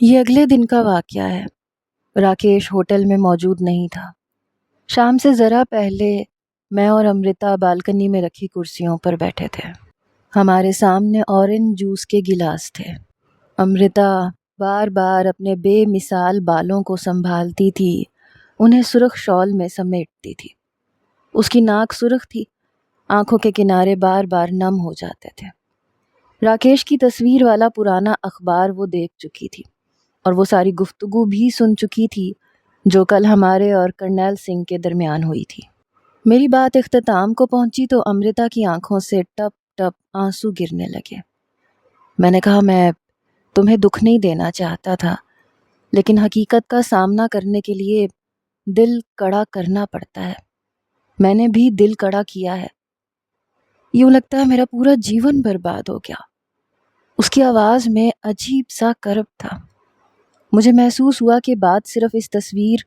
یہ اگلے دن کا واقعہ ہے۔ راکیش ہوٹل میں موجود نہیں تھا۔ شام سے ذرا پہلے میں اور امرتا بالکنی میں رکھی کرسیوں پر بیٹھے تھے۔ ہمارے سامنے اورنج جوس کے گلاس تھے۔ امرتا بار بار اپنے بے مثال بالوں کو سنبھالتی تھی، انہیں سرخ شال میں سمیٹتی تھی۔ اس کی ناک سرخ تھی، آنکھوں کے کنارے بار بار نم ہو جاتے تھے۔ راکیش کی تصویر والا پرانا اخبار وہ دیکھ چکی تھی اور وہ ساری گفتگو بھی سن چکی تھی جو کل ہمارے اور کرنیل سنگھ کے درمیان ہوئی تھی۔ میری بات اختتام کو پہنچی تو امرتا کی آنکھوں سے ٹپ ٹپ آنسو گرنے لگے۔ میں نے کہا، میں تمہیں دکھ نہیں دینا چاہتا تھا، لیکن حقیقت کا سامنا کرنے کے لیے دل کڑا کرنا پڑتا ہے۔ میں نے بھی دل کڑا کیا ہے۔ یوں لگتا ہے میرا پورا جیون برباد ہو گیا۔ اس کی آواز میں عجیب سا کرب تھا۔ مجھے محسوس ہوا کہ بات صرف اس تصویر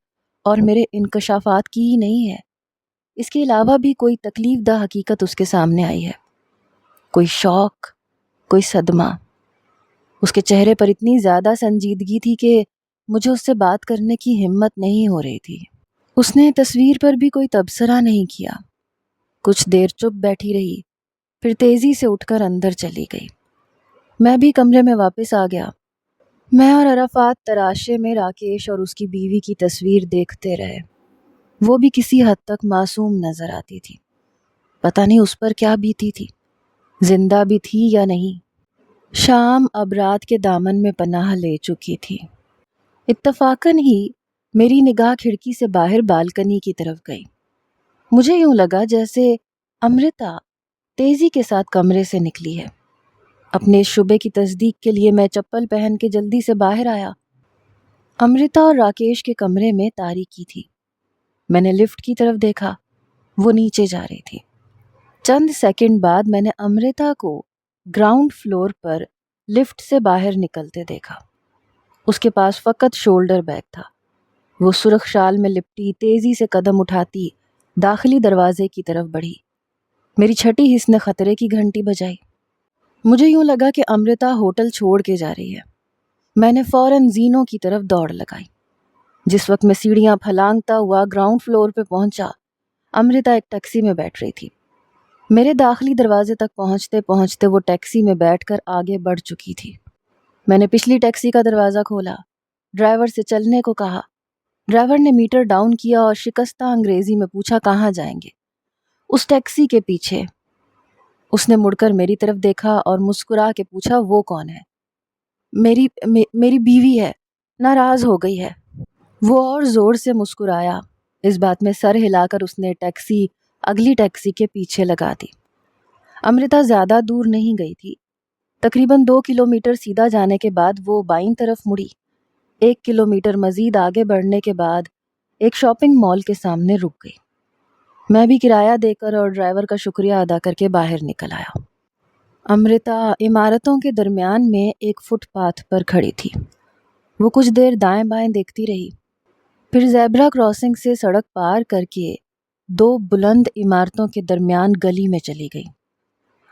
اور میرے انکشافات کی ہی نہیں ہے، اس کے علاوہ بھی کوئی تکلیف دہ حقیقت اس کے سامنے آئی ہے، کوئی شوق، کوئی صدمہ۔ اس کے چہرے پر اتنی زیادہ سنجیدگی تھی کہ مجھے اس سے بات کرنے کی ہمت نہیں ہو رہی تھی۔ اس نے تصویر پر بھی کوئی تبصرہ نہیں کیا۔ کچھ دیر چپ بیٹھی رہی، پھر تیزی سے اٹھ کر اندر چلی گئی۔ میں بھی کمرے میں واپس آ گیا۔ میں اور عرفات تراشے میں راکیش اور اس کی بیوی کی تصویر دیکھتے رہے۔ وہ بھی کسی حد تک معصوم نظر آتی تھی۔ پتہ نہیں اس پر کیا بیتی تھی، زندہ بھی تھی یا نہیں۔ شام اب رات کے دامن میں پناہ لے چکی تھی۔ اتفاقاً ہی میری نگاہ کھڑکی سے باہر بالکنی کی طرف گئی۔ مجھے یوں لگا جیسے امرتا تیزی کے ساتھ کمرے سے نکلی ہے۔ اپنے اس شبے کی تصدیق کے لیے میں چپل پہن کے جلدی سے باہر آیا۔ امرتا اور راکیش کے کمرے میں تاریکی تھی۔ میں نے لفٹ کی طرف دیکھا، وہ نیچے جا رہی تھی۔ چند سیکنڈ بعد میں نے امرتا کو گراؤنڈ فلور پر لفٹ سے باہر نکلتے دیکھا۔ اس کے پاس فقط شولڈر بیگ تھا۔ وہ سرخ شال میں لپٹی تیزی سے قدم اٹھاتی داخلی دروازے کی طرف بڑھی۔ میری چھٹی حس نے خطرے کی گھنٹی بجائی۔ مجھے یوں لگا کہ امرتا ہوٹل چھوڑ کے جا رہی ہے۔ میں نے فوراً زینوں کی طرف دوڑ لگائی۔ جس وقت میں سیڑھیاں پھلانگتا ہوا گراؤنڈ فلور پہ پہنچا، امرتا ایک ٹیکسی میں بیٹھ رہی تھی۔ میرے داخلی دروازے تک پہنچتے پہنچتے وہ ٹیکسی میں بیٹھ کر آگے بڑھ چکی تھی۔ میں نے پچھلی ٹیکسی کا دروازہ کھولا، ڈرائیور سے چلنے کو کہا۔ ڈرائیور نے میٹر ڈاؤن کیا اور شکستہ انگریزی میں پوچھا، کہاں جائیں گے؟ اس ٹیکسی کے پیچھے۔ اس نے مڑ کر میری طرف دیکھا اور مسکرا کے پوچھا، وہ کون ہے؟ میری بیوی ہے، ناراض ہو گئی ہے۔ وہ اور زور سے مسکرایا۔ اس بات میں سر ہلا کر اس نے ٹیکسی اگلی ٹیکسی کے پیچھے لگا دی۔ امرتا زیادہ دور نہیں گئی تھی۔ تقریباً 2 کلومیٹر سیدھا جانے کے بعد وہ بائیں طرف مڑی۔ 1 کلومیٹر مزید آگے بڑھنے کے بعد ایک شاپنگ مال کے سامنے رک گئی۔ میں بھی کرایہ دے کر اور ڈرائیور کا شکریہ ادا کر کے باہر نکل آیا۔ امرتا عمارتوں کے درمیان میں ایک فٹ پاتھ پر کھڑی تھی۔ وہ کچھ دیر دائیں بائیں دیکھتی رہی، پھر زیبرا کراسنگ سے سڑک پار کر کے 2 بلند عمارتوں کے درمیان گلی میں چلی گئی۔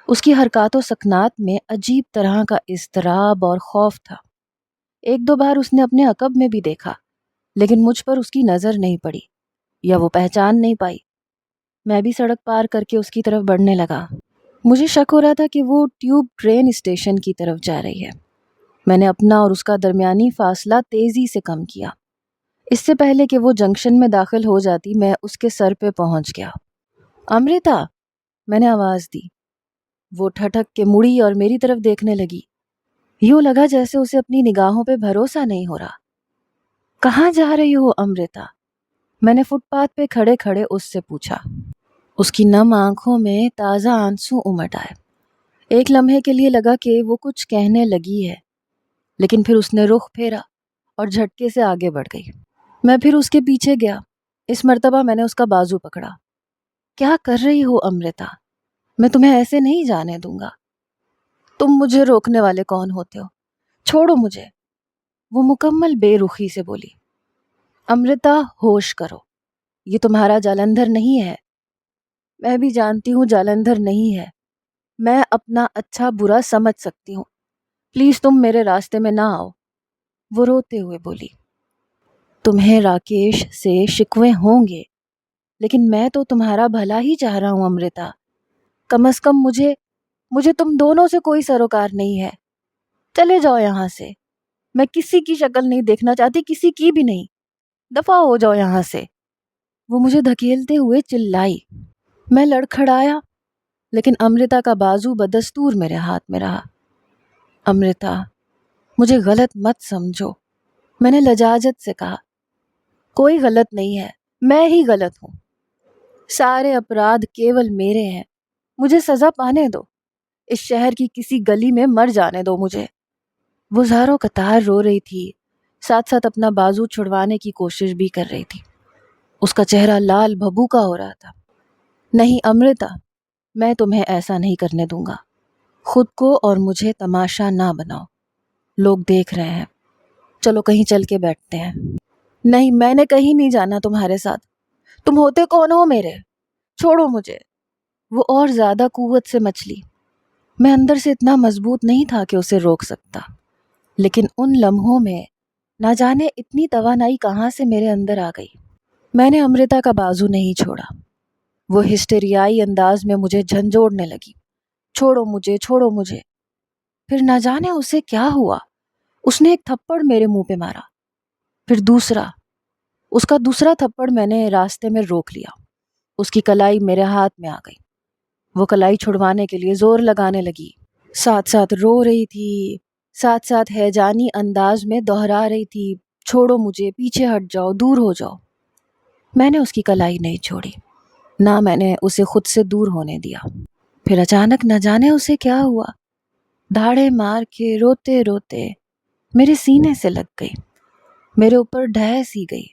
اس کی حرکات و سکنات میں عجیب طرح کا اضطراب اور خوف تھا۔ 1-2 بار اس نے اپنے عقب میں بھی دیکھا، لیکن مجھ پر اس کی نظر نہیں پڑی یا وہ پہچان نہیں پائی۔ میں بھی سڑک پار کر کے اس کی طرف بڑھنے لگا۔ مجھے شک ہو رہا تھا کہ وہ ٹیوب ٹرین اسٹیشن کی طرف جا رہی ہے۔ میں نے اپنا اور اس کا درمیانی فاصلہ تیزی سے کم کیا۔ اس سے پہلے کہ وہ جنکشن میں داخل ہو جاتی میں اس کے سر پہ پہنچ گیا۔ امرتا، میں نے آواز دی۔ وہ ٹھٹک کے مڑی اور میری طرف دیکھنے لگی۔ یوں لگا جیسے اسے اپنی نگاہوں پہ بھروسہ نہیں ہو رہا۔ کہاں جا رہی ہو امرتا؟ میں نے فٹ پاتھ پہ کھڑے کھڑے اس سے پوچھا۔ اس کی نم آنکھوں میں تازہ آنسو امٹ آئے۔ ایک لمحے کے لیے لگا کہ وہ کچھ کہنے لگی ہے، لیکن پھر اس نے رخ پھیرا اور جھٹکے سے آگے بڑھ گئی۔ میں پھر اس کے پیچھے گیا۔ اس مرتبہ میں نے اس کا بازو پکڑا۔ کیا کر رہی ہو امرتا؟ میں تمہیں ایسے نہیں جانے دوں گا۔ تم مجھے روکنے والے کون ہوتے ہو؟ چھوڑو مجھے۔ وہ مکمل بے رخی سے بولی۔ امرتا، ہوش کرو، یہ تمہارا جالندھر نہیں ہے۔ میں بھی جانتی ہوں جالندھر نہیں ہے۔ میں اپنا اچھا برا سمجھ سکتی ہوں۔ پلیز تم میرے راستے میں نہ آؤ۔ وہ روتے ہوئے بولی، تمہیں راکیش سے شکوے ہوں گے، لیکن میں تو تمہارا بھلا ہی چاہ رہا ہوں امرتا. کم از کم مجھے تم دونوں سے کوئی سروکار نہیں ہے. چلے جاؤ یہاں سے. میں کسی کی شکل نہیں دیکھنا چاہتی، کسی کی بھی نہیں. دفع ہو جاؤ یہاں سے. وہ مجھے دھکیلتے ہوئے چلائی. میں لڑکھڑایا، لیکن امرتا کا بازو بدستور میرے ہاتھ میں رہا. امرتا، مجھے غلط مت سمجھو، میں نے لجاجت سے کہا. کوئی غلط نہیں ہے، میں ہی غلط ہوں. سارے اپرادھ کیول میرے ہیں. مجھے سزا پانے دو. اس شہر کی کسی گلی میں مر جانے دو مجھے. وہ زاروں قطار رو رہی تھی، ساتھ ساتھ اپنا بازو چھڑوانے کی کوشش بھی کر رہی تھی. اس کا چہرہ لال بھبوکا ہو رہا تھا. نہیں امرتا، میں تمہیں ایسا نہیں کرنے دوں گا. خود کو اور مجھے تماشا نہ بناؤ. لوگ دیکھ رہے ہیں. چلو کہیں چل کے بیٹھتے ہیں. نہیں، میں نے کہیں نہیں جانا تمہارے ساتھ. تم ہوتے کون ہو میرے؟ چھوڑو مجھے. وہ اور زیادہ قوت سے مچلی. میں اندر سے اتنا مضبوط نہیں تھا کہ اسے روک سکتا، لیکن ان لمحوں میں نہ جانے اتنی توانائی کہاں سے میرے اندر آ گئی. میں نے امرتا کا بازو نہیں چھوڑا. وہ ہسٹریائی انداز میں مجھے جھنجھوڑنے لگی. چھوڑو مجھے، چھوڑو مجھے. پھر نہ جانے اسے کیا ہوا، اس نے ایک تھپڑ میرے منہ پہ مارا. پھر دوسرا. اس کا دوسرا تھپڑ میں نے راستے میں روک لیا. اس کی کلائی میرے ہاتھ میں آ گئی. وہ کلائی چھڑوانے کے لیے زور لگانے لگی. ساتھ ساتھ رو رہی تھی، ساتھ ساتھ ہیجانی انداز میں دہرا رہی تھی، چھوڑو مجھے، پیچھے ہٹ جاؤ، دور ہو جاؤ. میں نے اس کی کلائی نہیں چھوڑی، نہ میں نے اسے خود سے دور ہونے دیا. پھر اچانک نہ جانے اسے کیا ہوا، دھاڑے مار کے روتے روتے میرے سینے سے لگ گئی، میرے اوپر ڈھہ سی گئی.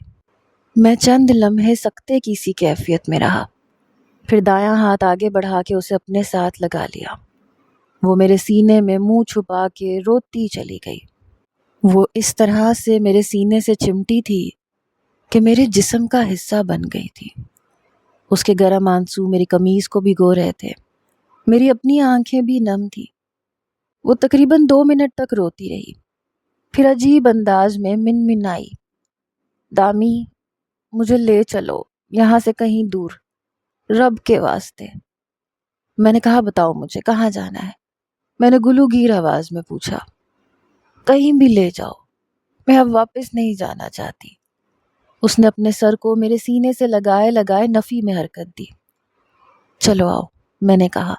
میں چند لمحے سکتے کی سی کیفیت میں رہا، پھر دایاں ہاتھ آگے بڑھا کے اسے اپنے ساتھ لگا لیا. وہ میرے سینے میں منہ چھپا کے روتی چلی گئی. وہ اس طرح سے میرے سینے سے چمٹی تھی کہ میرے جسم کا حصہ بن گئی تھی. اس کے گرم آنسو میری قمیض کو بھگو رہے تھے. میری اپنی آنکھیں بھی نم تھی. وہ تقریباً 2 منٹ تک روتی رہی، پھر عجیب انداز میں منمنائی، دامی مجھے لے چلو یہاں سے کہیں دور، رب کے واسطے. میں نے کہا بتاؤ مجھے کہاں جانا ہے. میں نے گلو گیر آواز میں پوچھا. کہیں بھی لے جاؤ، میں اب واپس نہیں جانا چاہتی. اس نے اپنے سر کو میرے سینے سے لگائے لگائے نفی میں حرکت دی. چلو آؤ، میں نے کہا.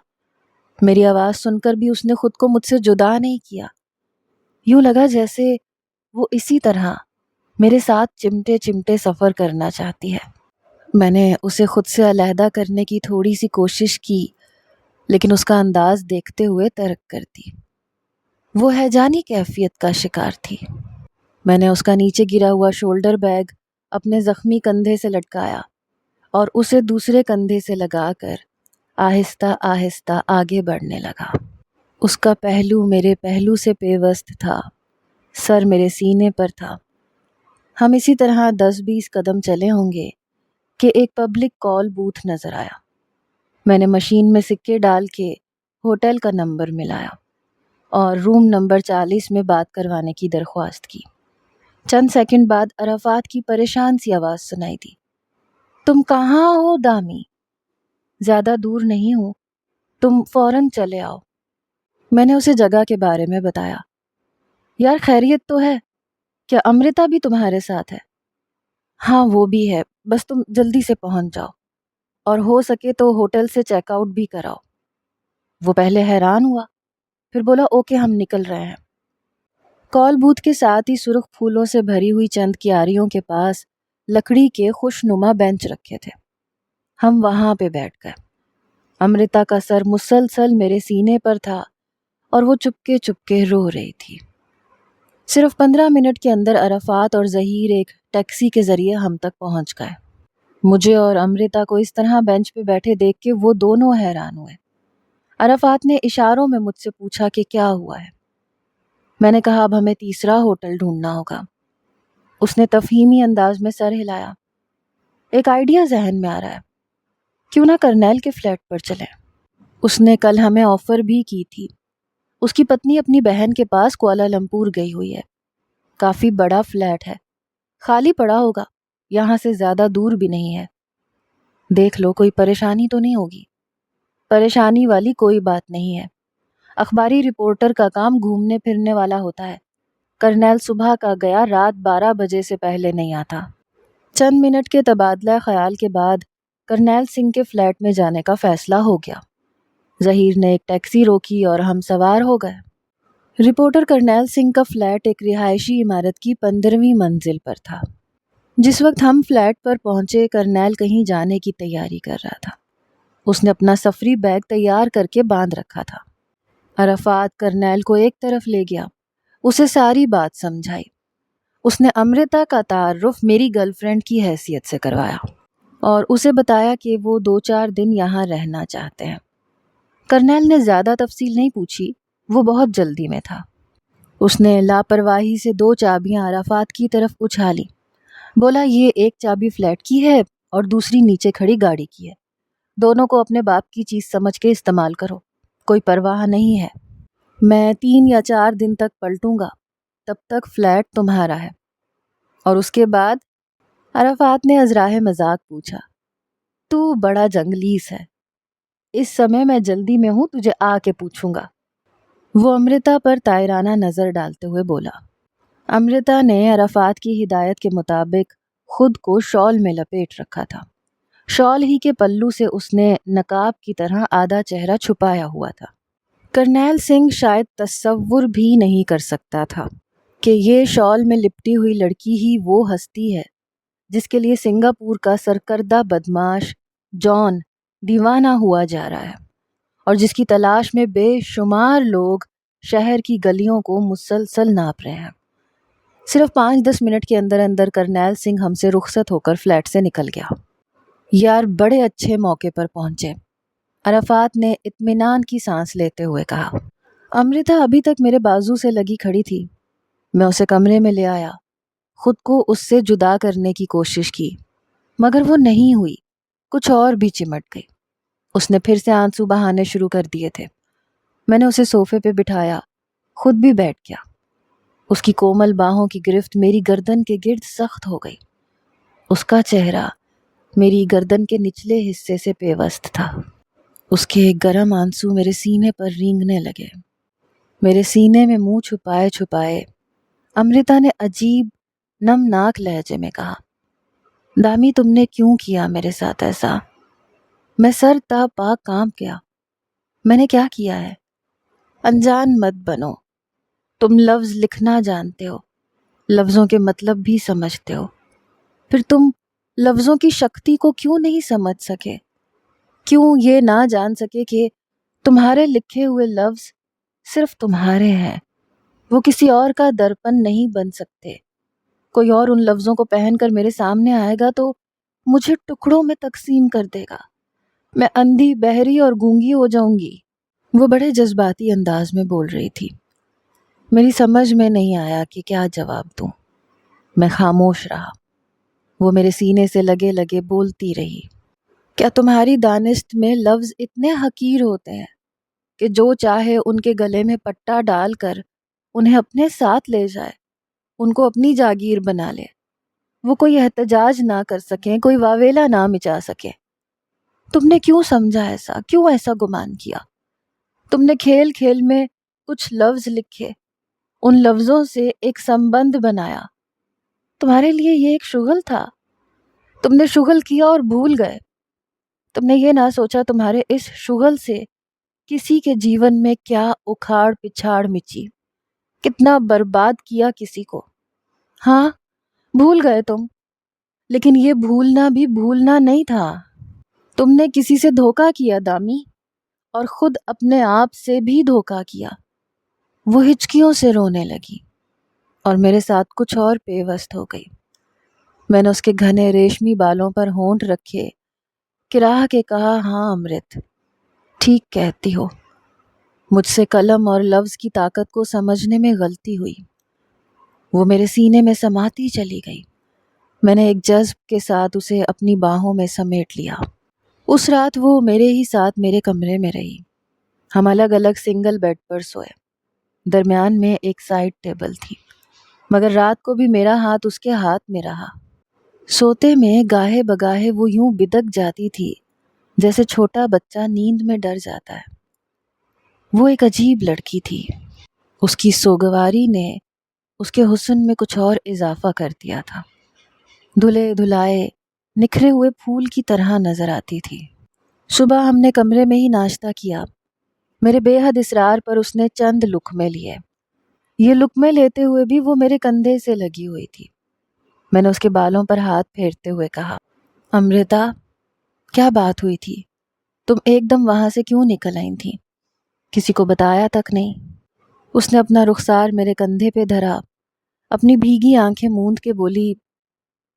میری آواز سن کر بھی اس نے خود کو مجھ سے جدا نہیں کیا. یوں لگا جیسے وہ اسی طرح میرے ساتھ چمٹے چمٹے سفر کرنا چاہتی ہے. میں نے اسے خود سے علیحدہ کرنے کی تھوڑی سی کوشش کی، لیکن اس کا انداز دیکھتے ہوئے ترک کر دی. وہ ہیجانی کیفیت کا شکار تھی. میں نے اس کا نیچے گرا ہوا شولڈر بیگ اپنے زخمی کندھے سے لٹکایا اور اسے دوسرے کندھے سے لگا کر آہستہ آہستہ آگے بڑھنے لگا. اس کا پہلو میرے پہلو سے پیوست تھا، سر میرے سینے پر تھا. ہم اسی طرح 10-20 قدم چلے ہوں گے کہ ایک پبلک کال بوتھ نظر آیا. میں نے مشین میں سکے ڈال کے ہوٹل کا نمبر ملایا اور روم نمبر 40 میں بات کروانے کی درخواست کی. چند سیکنڈ بعد عرفات کی پریشان سی آواز سنائی دی. تم کہاں ہو دامی؟ زیادہ دور نہیں ہوں، تم فوراً چلے آؤ. میں نے اسے جگہ کے بارے میں بتایا. یار خیریت تو ہے؟ کیا امرتا بھی تمہارے ساتھ ہے؟ ہاں وہ بھی ہے، بس تم جلدی سے پہنچ جاؤ اور ہو سکے تو ہوٹل سے چیک آؤٹ بھی کراؤ. وہ پہلے حیران ہوا، پھر بولا اوکے ہم نکل رہے ہیں. کال بوتھ کے ساتھ ہی سرخ پھولوں سے بھری ہوئی چند کیاریوں کے پاس لکڑی کے خوش نما بینچ رکھے تھے. ہم وہاں پہ بیٹھ گئے. امرتا کا سر مسلسل میرے سینے پر تھا اور وہ چپکے چپکے رو رہی تھی. صرف 15 منٹ کے اندر عرفات اور ظہیر ایک ٹیکسی کے ذریعے ہم تک پہنچ گئے. مجھے اور امرتا کو اس طرح بینچ پہ بیٹھے دیکھ کے وہ دونوں حیران ہوئے. عرفات نے اشاروں میں مجھ سے پوچھا کہ کیا ہوا ہے. میں نے کہا اب ہمیں تیسرا ہوٹل ڈھونڈنا ہوگا. اس نے تفہیمی انداز میں سر ہلایا. ایک آئیڈیا ذہن میں آ رہا ہے، کیوں نہ کرنیل کے فلیٹ پر چلیں؟ اس نے کل ہمیں آفر بھی کی تھی. اس کی پتنی اپنی بہن کے پاس کوالالمپور گئی ہوئی ہے. کافی بڑا فلیٹ ہے، خالی پڑا ہوگا، یہاں سے زیادہ دور بھی نہیں ہے۔ دیکھ لو کوئی پریشانی تو نہیں ہوگی؟ پریشانی والی کوئی بات نہیں ہے، اخباری رپورٹر کا کام گھومنے پھرنے والا ہوتا ہے۔ کرنیل صبح کا گیا، رات 12 بجے سے پہلے نہیں آتا۔ چند منٹ کے تبادلہ خیال کے بعد کرنیل سنگھ کے فلیٹ میں جانے کا فیصلہ ہو گیا۔ ظہیر نے ایک ٹیکسی روکی اور ہم سوار ہو گئے۔ رپورٹر کرنیل سنگھ کا فلیٹ ایک رہائشی عمارت کی 15ویں منزل پر تھا۔ جس وقت ہم فلیٹ پر پہنچے، کرنیل کہیں جانے کی تیاری کر رہا تھا۔ اس نے اپنا سفری بیگ تیار کر کے باندھ رکھا تھا۔ عرفات کرنیل کو ایک طرف لے گیا، اسے ساری بات سمجھائی۔ اس نے امرتا کا تعارف میری گرل فرینڈ کی حیثیت سے کروایا اور اسے بتایا کہ وہ 2-4 دن یہاں رہنا چاہتے ہیں۔ کرنیل نے زیادہ تفصیل نہیں پوچھی، وہ بہت جلدی میں تھا۔ اس نے لاپرواہی سے 2 چابیاں عرفات کی طرف اچھالی، بولا یہ ایک چابی فلیٹ کی ہے اور دوسری نیچے کھڑی گاڑی کی ہے، دونوں کو اپنے باپ کی چیز سمجھ کے استعمال کرو، کوئی پرواہ نہیں ہے۔ میں 3 یا 4 دن تک پلٹوں گا، تب تک فلیٹ تمہارا ہے۔ اور اس کے بعد؟ عرفات نے ازراہ مذاق پوچھا۔ تو بڑا جنگلیس ہے، اس سمے میں جلدی میں ہوں، تجھے آ کے پوچھوں گا۔ وہ امرتا پر طائرانہ نظر ڈالتے ہوئے بولا۔ امرتا نے عرفات کی ہدایت کے مطابق خود کو شال میں لپیٹ رکھا تھا۔ شال ہی کے پلو سے اس نے نقاب کی طرح آدھا چہرہ چھپایا ہوا تھا۔ کرنیل سنگھ شاید تصور بھی نہیں کر سکتا تھا کہ یہ شال میں لپٹی ہوئی لڑکی ہی وہ ہستی ہے جس کے لیے سنگاپور کا سرکردہ بدماش جان دیوانہ ہوا جا رہا ہے، اور جس کی تلاش میں بے شمار لوگ شہر کی گلیوں کو مسلسل ناپ رہے ہیں۔ صرف 5-10 منٹ کے اندر اندر کرنیل سنگھ ہم سے رخصت ہو کر فلیٹ سے نکل گیا۔ یار بڑے اچھے موقع پر پہنچے، عرفات نے اطمینان کی سانس لیتے ہوئے کہا۔ امرتا ابھی تک میرے بازو سے لگی کھڑی تھی۔ میں اسے کمرے میں لے آیا، خود کو اس سے جدا کرنے کی کوشش کی، مگر وہ نہیں ہوئی، کچھ اور بھی چمٹ گئی۔ اس نے پھر سے آنسو بہانے شروع کر دیے تھے۔ میں نے اسے صوفے پہ بٹھایا، خود بھی بیٹھ گیا۔ اس کی کومل باہوں کی گرفت میری گردن کے گرد سخت ہو گئی۔ اس کا چہرہ میری گردن کے نچلے حصے سے پیوست تھا۔ اس کے گرم آنسو میرے سینے پر رینگنے لگے۔ میرے سینے میں منہ چھپائے چھپائے امرتا نے عجیب نمناک لہجے میں کہا، دامی تم نے کیوں کیا میرے ساتھ ایسا؟ میں سر تا پا کانپ گیا۔ میں نے کیا کیا ہے؟ انجان مت بنو، تم لفظ لکھنا جانتے ہو، لفظوں کے مطلب بھی سمجھتے ہو، پھر تم لفظوں کی شکتی کو کیوں نہیں سمجھ سکے؟ کیوں یہ نہ جان سکے کہ تمہارے لکھے ہوئے لفظ صرف تمہارے ہیں، وہ کسی اور کا درپن نہیں بن سکتے۔ کوئی اور ان لفظوں کو پہن کر میرے سامنے آئے گا تو مجھے ٹکڑوں میں تقسیم کر دے گا، میں اندھی بہری اور گونگی ہو جاؤں گی۔ وہ بڑے جذباتی انداز میں بول رہی تھی۔ میری سمجھ میں نہیں آیا کہ کیا جواب دوں۔ میں خاموش رہا۔ وہ میرے سینے سے لگے لگے بولتی رہی۔ کیا تمہاری دانست میں لفظ اتنے حقیر ہوتے ہیں کہ جو چاہے ان کے گلے میں پٹا ڈال کر انہیں اپنے ساتھ لے جائے، ان کو اپنی جاگیر بنا لے، وہ کوئی احتجاج نہ کر سکیں، کوئی واویلا نہ مچا سکے؟ تم نے کیوں سمجھا ایسا؟ کیوں ایسا گمان کیا؟ تم نے کھیل کھیل میں کچھ لفظ لکھے، ان لفظوں سے ایک سمبند بنایا۔ تمہارے لیے یہ ایک شغل تھا، تم نے شغل کیا اور بھول گئے۔ تم نے یہ نہ سوچا تمہارے اس شغل سے کسی کے جیون میں کیا اکھاڑ پچھاڑ مچی، کتنا برباد کیا کسی کو۔ ہاں بھول گئے تم، لیکن یہ بھولنا بھی بھولنا نہیں تھا۔ تم نے کسی سے دھوکہ کیا دامی، اور خود اپنے آپ سے بھی دھوکہ کیا۔ وہ ہچکیوں سے رونے لگی اور میرے ساتھ کچھ اور پیوست ہو گئی۔ میں نے اس کے گھنے ریشمی بالوں پر ہونٹ رکھے کراہ کے کہا، ہاں امرت، ٹھیک کہتی ہو، مجھ سے قلم اور لفظ کی طاقت کو سمجھنے میں غلطی ہوئی۔ وہ میرے سینے میں سماتی چلی گئی۔ میں نے ایک جذب کے ساتھ اسے اپنی باہوں میں سمیٹ لیا۔ اس رات وہ میرے ہی ساتھ میرے کمرے میں رہی۔ ہم الگ الگ سنگل بیڈ پر سوئے۔ درمیان میں ایک سائیڈ ٹیبل تھی۔ مگر رات کو بھی میرا ہاتھ اس کے ہاتھ میں رہا۔ سوتے میں گاہے بگاہے وہ یوں بدک جاتی تھی جیسے چھوٹا بچہ نیند میں ڈر جاتا ہے۔ وہ ایک عجیب لڑکی تھی۔ اس کی سوگواری نے اس کے حسن میں کچھ اور اضافہ کر دیا تھا۔ دھلے دھلائے نکھرے ہوئے پھول کی طرح نظر آتی تھی۔ صبح ہم نے کمرے میں ہی ناشتہ کیا۔ میرے بے حد اصرار پر اس نے چند لقمے لیے۔ یہ لقمے لیتے ہوئے بھی وہ میرے کندھے سے لگی ہوئی تھی۔ میں نے اس کے بالوں پر ہاتھ پھیرتے ہوئے کہا، امرتا، کیا بات ہوئی تھی؟ تم ایک دم وہاں سے کیوں نکل آئی تھی؟ کسی کو بتایا تک نہیں؟ اس نے اپنا رخسار میرے کندھے پہ دھرا، اپنی بھیگی آنکھیں موند کے بولی،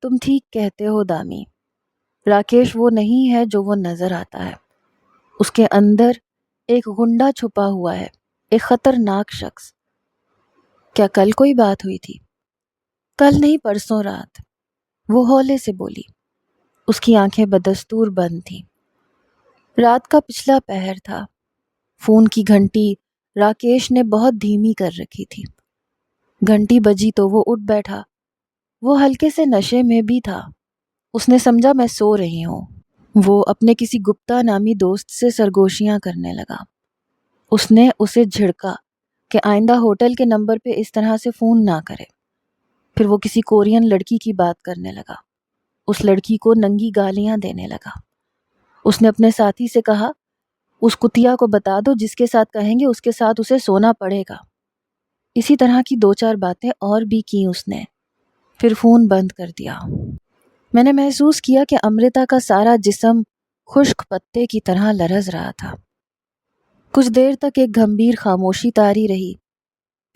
تم ٹھیک کہتے ہو دامی، راکیش وہ نہیں ہے جو وہ نظر آتا ہے۔ اس کے اندر ایک غنڈہ چھپا ہوا ہے، ایک خطرناک شخص۔ کیا کل کوئی بات ہوئی تھی؟ کل نہیں، پرسوں رات، وہ ہولے سے بولی۔ اس کی آنکھیں بدستور بند تھیں۔ رات کا پچھلا پہر تھا۔ فون کی گھنٹی راکیش نے بہت دھیمی کر رکھی تھی۔ گھنٹی بجی تو وہ اٹھ بیٹھا۔ وہ ہلکے سے نشے میں بھی تھا۔ اس نے سمجھا میں سو رہی ہوں۔ وہ اپنے کسی گپتا نامی دوست سے سرگوشیاں کرنے لگا۔ اس نے اسے جھڑکا کہ آئندہ ہوٹل کے نمبر پہ اس طرح سے فون نہ کرے۔ پھر وہ کسی کورین لڑکی کی بات کرنے لگا۔ اس لڑکی کو ننگی گالیاں دینے لگا۔ اس نے اپنے ساتھی سے کہا، اس کتیا کو بتا دو جس کے ساتھ کہیں گے اس کے ساتھ اسے سونا پڑے گا۔ اسی طرح کی دو چار باتیں اور بھی کی اس نے۔ پھر فون بند کر دیا۔ میں نے محسوس کیا کہ امرتا کا سارا جسم خشک پتے کی طرح لرز رہا تھا۔ کچھ دیر تک ایک گھمبیر خاموشی طاری رہی۔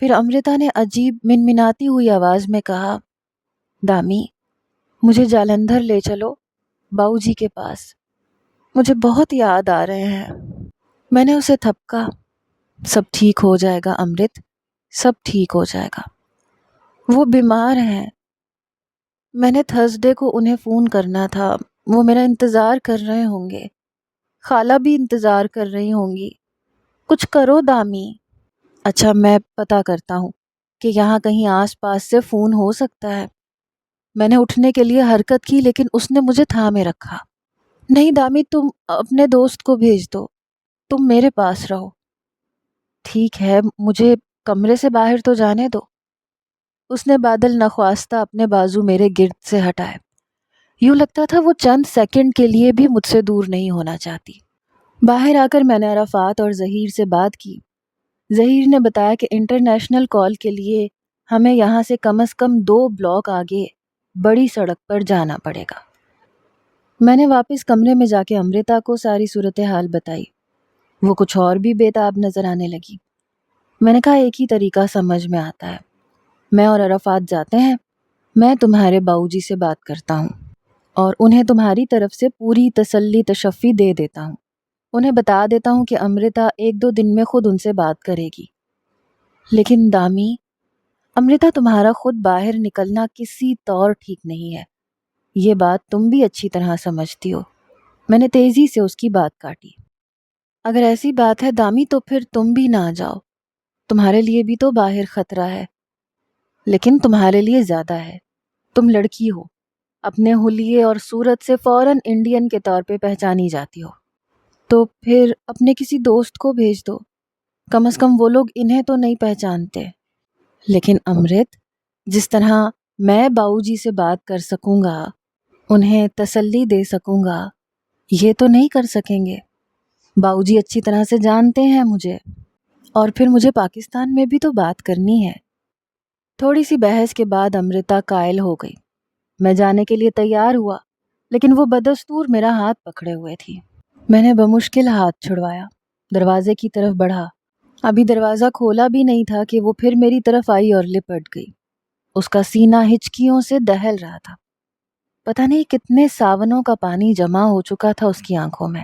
پھر امرتا نے عجیب منمناتی ہوئی آواز میں کہا، دامی، مجھے جالندھر لے چلو، باؤ جی کے پاس، مجھے بہت یاد آ رہے ہیں۔ میں نے اسے تھپکا، سب ٹھیک ہو جائے گا امرت، سب ٹھیک ہو جائے گا۔ وہ بیمار ہیں۔ میں نے تھرسڈے کو انہیں فون کرنا تھا، وہ میرا انتظار کر رہے ہوں گے، خالہ بھی انتظار کر رہی ہوں گی، کچھ کرو دامی۔ اچھا، میں پتہ کرتا ہوں کہ یہاں کہیں آس پاس سے فون ہو سکتا ہے۔ میں نے اٹھنے کے لیے حرکت کی لیکن اس نے مجھے تھامے رکھا۔ نہیں دامی، تم اپنے دوست کو بھیج دو، تم میرے پاس رہو۔ ٹھیک ہے، مجھے کمرے سے باہر تو جانے دو۔ اس نے بادل نخواستہ اپنے بازو میرے گرد سے ہٹائے۔ یوں لگتا تھا وہ چند سیکنڈ کے لیے بھی مجھ سے دور نہیں ہونا چاہتی۔ باہر آ کر میں نے عرفات اور ظہیر سے بات کی۔ ظہیر نے بتایا کہ انٹرنیشنل کال کے لیے ہمیں یہاں سے کم از کم 2 بلاک آگے بڑی سڑک پر جانا پڑے گا۔ میں نے واپس کمرے میں جا کے امرتا کو ساری صورتحال بتائی۔ وہ کچھ اور بھی بے تاب نظر آنے لگی۔ میں نے کہا، ایک ہی طریقہ سمجھ میں آتا ہے، میں اور عرفات جاتے ہیں، میں تمہارے باؤ جی سے بات کرتا ہوں اور انہیں تمہاری طرف سے پوری تسلی تشفی دے دیتا ہوں۔ انہیں بتا دیتا ہوں کہ امرتا 1-2 دن میں خود ان سے بات کرے گی۔ لیکن دامی، امرتا تمہارا خود باہر نکلنا کسی طور ٹھیک نہیں ہے، یہ بات تم بھی اچھی طرح سمجھتی ہو۔ میں نے تیزی سے اس کی بات کاٹی۔ اگر ایسی بات ہے دامی تو پھر تم بھی نہ جاؤ، تمہارے لیے بھی تو باہر خطرہ ہے، لیکن تمہارے لیے زیادہ ہے۔ تم لڑکی ہو، اپنے حلیے اور صورت سے فوراً انڈین کے طور پہ پہچانی جاتی ہو، تو پھر اپنے کسی دوست کو بھیج دو، کم از کم وہ لوگ انہیں تو نہیں پہچانتے۔ لیکن امرت، جس طرح میں باؤ جی سے بات کر سکوں گا، انہیں تسلی دے سکوں گا، یہ تو نہیں کر سکیں گے۔ باؤ جی اچھی طرح سے جانتے ہیں مجھے، اور پھر مجھے پاکستان میں بھی تو بات کرنی ہے۔ تھوڑی سی بحث کے بعد امرتا قائل ہو گئی۔ میں جانے کے لیے تیار ہوا، لیکن وہ بدستور میرا ہاتھ پکڑے ہوئے تھی۔ میں نے بمشکل ہاتھ چھڑوایا، دروازے کی طرف بڑھا۔ ابھی دروازہ کھولا بھی نہیں تھا کہ وہ پھر میری طرف آئی اور لپٹ گئی۔ اس کا سینہ ہچکیوں سے دہل رہا تھا۔ پتہ نہیں کتنے ساونوں کا پانی جمع ہو چکا تھا اس کی آنکھوں میں۔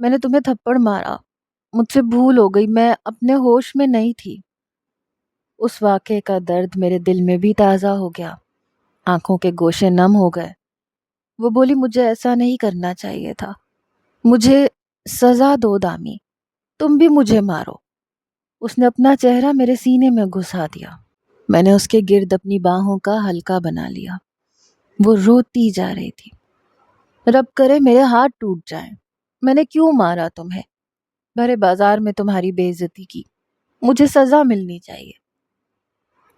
میں نے تمہیں تھپڑ مارا، مجھ سے بھول ہو گئی، میں اپنے ہوش میں نہیں تھی۔ اس واقعے کا درد میرے دل میں بھی تازہ ہو گیا، آنکھوں کے گوشے نم ہو گئے۔ وہ بولی، مجھے ایسا نہیں کرنا چاہیے تھا، مجھے سزا دو دامی، تم بھی مجھے مارو۔ اس نے اپنا چہرہ میرے سینے میں گھسا دیا۔ میں نے اس کے گرد اپنی باہوں کا حلقہ بنا لیا۔ وہ روتی جا رہی تھی۔ رب کرے میرے ہاتھ ٹوٹ جائیں، میں نے کیوں مارا تمہیں؟ بھرے بازار میں تمہاری بے عزتی کی، مجھے سزا ملنی چاہیے۔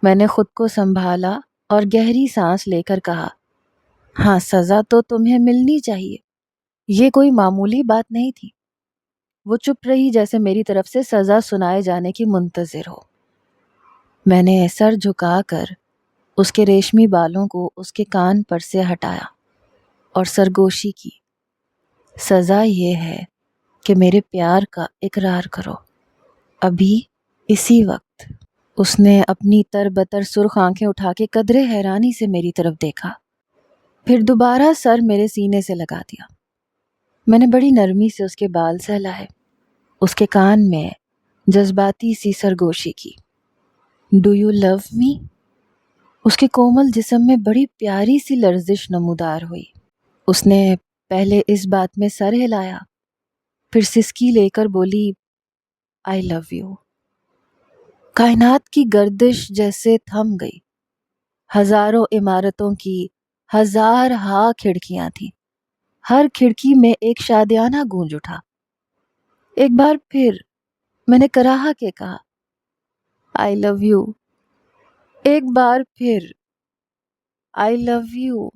میں نے خود کو سنبھالا اور گہری سانس لے کر کہا، ہاں سزا تو تمہیں ملنی چاہیے، یہ کوئی معمولی بات نہیں تھی۔ وہ چپ رہی جیسے میری طرف سے سزا سنائے جانے کی منتظر ہو۔ میں نے سر جھکا کر اس کے ریشمی بالوں کو اس کے کان پر سے ہٹایا اور سرگوشی کی، سزا یہ ہے کہ میرے پیار کا اقرار کرو، ابھی اسی وقت۔ اس نے اپنی تر بتر سرخ آنکھیں اٹھا کے قدرے حیرانی سے میری طرف دیکھا، پھر دوبارہ سر میرے سینے سے لگا دیا۔ میں نے بڑی نرمی سے اس کے بال سہلائے، اس کے کان میں جذباتی سی سرگوشی کی۔ ڈو یو لو می؟ اس کے کومل جسم میں بڑی پیاری سی لرزش نمودار ہوئی۔ اس نے پہلے اس بات میں سر ہلایا، پھر سسکی لے کر بولی، آئی لو یو۔ کائنات کی گردش جیسے تھم گئی۔ ہزاروں عمارتوں کی ہزار ہا کھڑکیاں تھیں، ہر کھڑکی میں ایک شادیانہ گونج اٹھا۔ ایک بار پھر میں نے کراہ کے کہا، آئی لو یو۔ ایک بار پھر آئی لو یو۔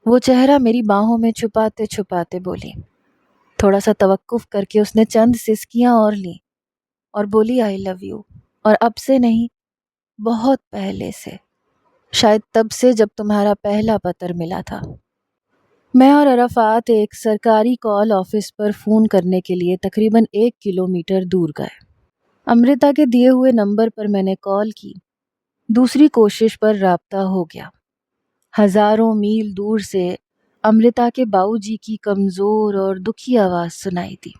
وہ چہرہ میری باہوں میں چھپاتے چھپاتے بولی۔ تھوڑا سا توقف کر کے اس نے چند سسکیاں اور لیں اور بولی، آئی لو یو، اور اب سے نہیں، بہت پہلے سے، شاید تب سے جب تمہارا پہلا پتر ملا تھا۔ میں اور عرفات ایک سرکاری کال آفس پر فون کرنے کے لیے تقریباً 1 کلومیٹر دور گئے۔ امرتا کے دیے ہوئے نمبر پر میں نے کال کی۔ دوسری کوشش پر رابطہ ہو گیا۔ ہزاروں میل دور سے امرتا کے باؤ جی کی کمزور اور دکھی آواز سنائی دی۔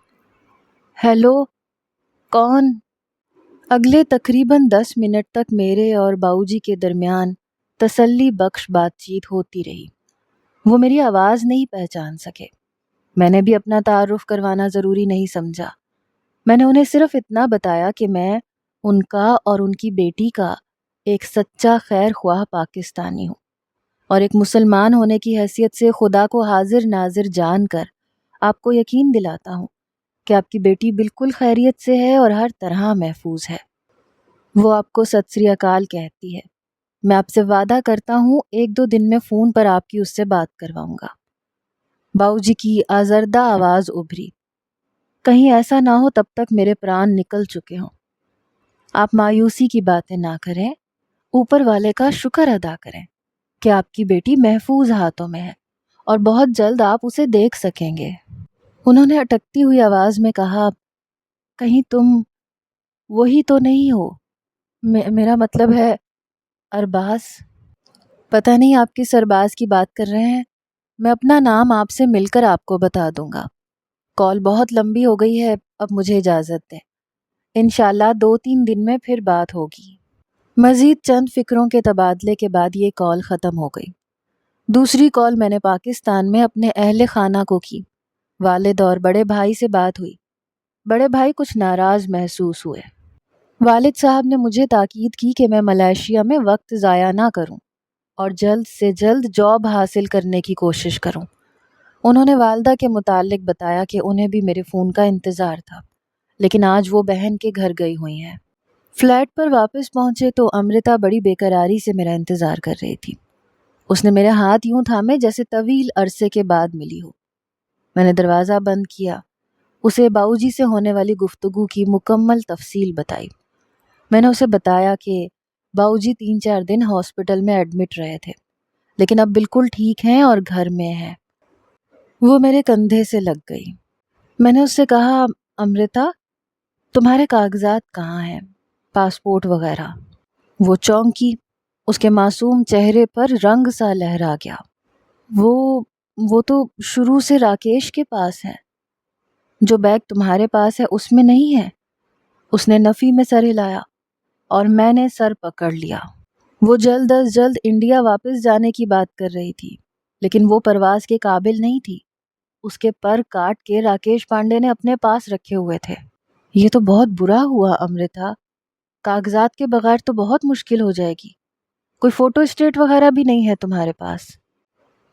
ہیلو، کون؟ اگلے تقریباً 10 منٹ تک میرے اور باؤ جی کے درمیان تسلی بخش بات چیت ہوتی رہی۔ وہ میری آواز نہیں پہچان سکے۔ میں نے بھی اپنا تعارف کروانا ضروری نہیں سمجھا۔ میں نے انہیں صرف اتنا بتایا کہ میں ان کا اور ان کی بیٹی کا ایک سچا خیر خواہ پاکستانی ہوں، اور ایک مسلمان ہونے کی حیثیت سے خدا کو حاضر ناظر جان کر آپ کو یقین دلاتا ہوں کہ آپ کی بیٹی بالکل خیریت سے ہے اور ہر طرح محفوظ ہے۔ وہ آپ کو ست سری اکال کہتی ہے۔ میں آپ سے وعدہ کرتا ہوں 1-2 دن میں فون پر آپ کی اس سے بات کرواؤں گا۔ باؤ جی کی آزردہ آواز ابھری، کہیں ایسا نہ ہو تب تک میرے پران نکل چکے ہوں۔ آپ مایوسی کی باتیں نہ کریں، اوپر والے کا شکر ادا کریں کہ آپ کی بیٹی محفوظ ہاتھوں میں ہے اور بہت جلد آپ اسے دیکھ سکیں گے۔ انہوں نے اٹکتی ہوئی آواز میں کہا، کہیں تم وہی تو نہیں ہو؟ میرا مطلب ہے ارباز۔ پتہ نہیں آپ کس ارباز کی بات کر رہے ہیں، میں اپنا نام آپ سے مل کر آپ کو بتا دوں گا۔ کال بہت لمبی ہو گئی ہے، اب مجھے اجازت دیں۔ انشاءاللہ 2-3 دن میں پھر بات ہوگی۔ مزید چند فکروں کے تبادلے کے بعد یہ کال ختم ہو گئی۔ دوسری کال میں نے پاکستان میں اپنے اہل خانہ کو کی۔ والد اور بڑے بھائی سے بات ہوئی۔ بڑے بھائی کچھ ناراض محسوس ہوئے۔ والد صاحب نے مجھے تاکید کی کہ میں ملائیشیا میں وقت ضائع نہ کروں اور جلد سے جلد جاب حاصل کرنے کی کوشش کروں۔ انہوں نے والدہ کے متعلق بتایا کہ انہیں بھی میرے فون کا انتظار تھا، لیکن آج وہ بہن کے گھر گئی ہوئی ہیں۔ فلیٹ پر واپس پہنچے تو امرتا بڑی بے قراری سے میرا انتظار کر رہی تھی۔ اس نے میرے ہاتھ یوں تھامے جیسے طویل عرصے کے بعد ملی ہو۔ میں نے دروازہ بند کیا، اسے باؤ جی سے ہونے والی گفتگو کی مکمل تفصیل بتائی۔ میں نے اسے بتایا کہ باؤ جی 3-4 دن ہاسپٹل میں ایڈمٹ رہے تھے، لیکن اب بالکل ٹھیک ہیں اور گھر میں ہیں۔ وہ میرے کندھے سے لگ گئی۔ میں نے اس سے کہا، امرتا، تمہارے کاغذات کہاں ہیں؟ پاسپورٹ وغیرہ؟ وہ چونکی، اس کے معصوم چہرے پر رنگ سا لہرا گیا۔ وہ تو شروع سے راکیش کے پاس ہے۔ جو بیگ تمہارے پاس ہے اس میں نہیں ہے۔ اس نے نفی میں سر ہلایا اور میں نے سر پکڑ لیا۔ وہ جلد از جلد انڈیا واپس جانے کی بات کر رہی تھی، لیکن وہ پرواز کے قابل نہیں تھی۔ اس کے پر کاٹ کے راکیش پانڈے نے اپنے پاس رکھے ہوئے تھے۔ یہ تو بہت برا ہوا امرتا، کاغذات کے بغیر تو بہت مشکل ہو جائے گی. کوئی فوٹو اسٹیٹ وغیرہ بھی نہیں ہے تمہارے پاس؟